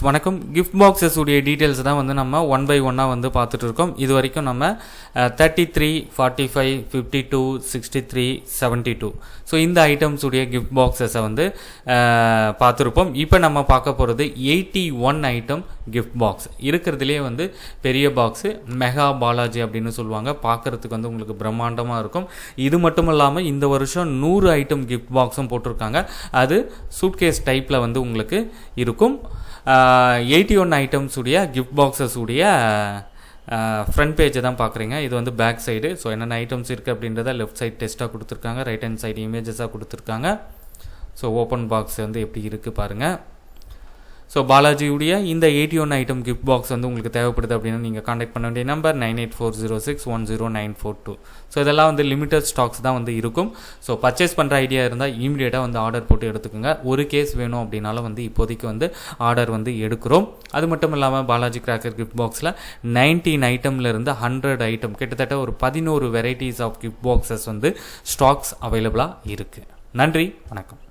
வணக்கம். Gift boxes உடைய details தான் வந்து நம்ம ஒன் பை ஒன்னாக வந்து பார்த்துட்டு இருக்கோம். இது வரைக்கும் நம்ம 33, 45, 52, 63, 72 ஸோ இந்த ஐட்டம்ஸ் உடைய கிஃப்ட் பாக்ஸஸை வந்து பார்த்துருப்போம். இப்போ நம்ம பார்க்க போகிறது 81 ஐட்டம் கிஃப்ட் பாக்ஸ். இருக்கிறதுலே வந்து பெரிய பாக்ஸு மெகா பாலாஜி அப்படின்னு சொல்லுவாங்க. பார்க்குறதுக்கு வந்து உங்களுக்கு பிரம்மாண்டமாக இருக்கும். இது மட்டும் இல்லாமல் இந்த வருஷம் 100 ஐட்டம் கிஃப்ட் பாக்ஸும் போட்டிருக்காங்க. அது சூட்கேஸ் டைப்பில் வந்து உங்களுக்கு இருக்கும். 81 ஐட்டம்ஸ் உடைய கிஃப்ட் பாக்ஸஸ் உடைய ஃப்ரண்ட் பேஜை தான் பார்க்குறீங்க. இது வந்து பேக் சைடு. ஸோ என்னென்ன ஐட்டம்ஸ் இருக்குது அப்படின்றத லெஃப்ட் சைடு டெஸ்ட்டாக கொடுத்துருக்காங்க, ரைட் ஹேண்ட் சைடு இமேஜஸாக கொடுத்துருக்காங்க. ஸோ ஓப்பன் பாக்ஸ் வந்து எப்படி இருக்குது பாருங்கள். ஸோ பாலாஜியுடைய இந்த 81 ஐட்டம் கிஃப்ட் பாக்ஸ் வந்து உங்களுக்கு தேவைப்படுது அப்படின்னா நீங்கள் காண்டாக்ட் பண்ண வேண்டிய நம்பர் 9840610942. ஸோ இதெல்லாம் வந்து லிமிட்டட் ஸ்டாக்ஸ் தான் வந்து இருக்கும். ஸோ பர்ச்சேஸ் பண்ணுற ஐடியா இருந்தால் இமீடியட்டாக வந்து ஆர்டர் போட்டு எடுத்துக்கோங்க. ஒரு கேஸ் வேணும் அப்படின்னாலும் வந்து இப்போதைக்கு வந்து ஆர்டர் வந்து எடுக்கிறோம். அது மட்டும் இல்லாமல் பாலாஜி கிராக்கர் கிஃப்ட் பாக்ஸில் 19 ஐட்டம்லேருந்து 100 ஐட்டம் கிட்டத்தட்ட ஒரு 11 வெரைட்டிஸ் ஆஃப் கிஃப்ட் பாக்ஸஸ் வந்து ஸ்டாக்ஸ் அவைலபிளாக இருக்குது. நன்றி, வணக்கம்.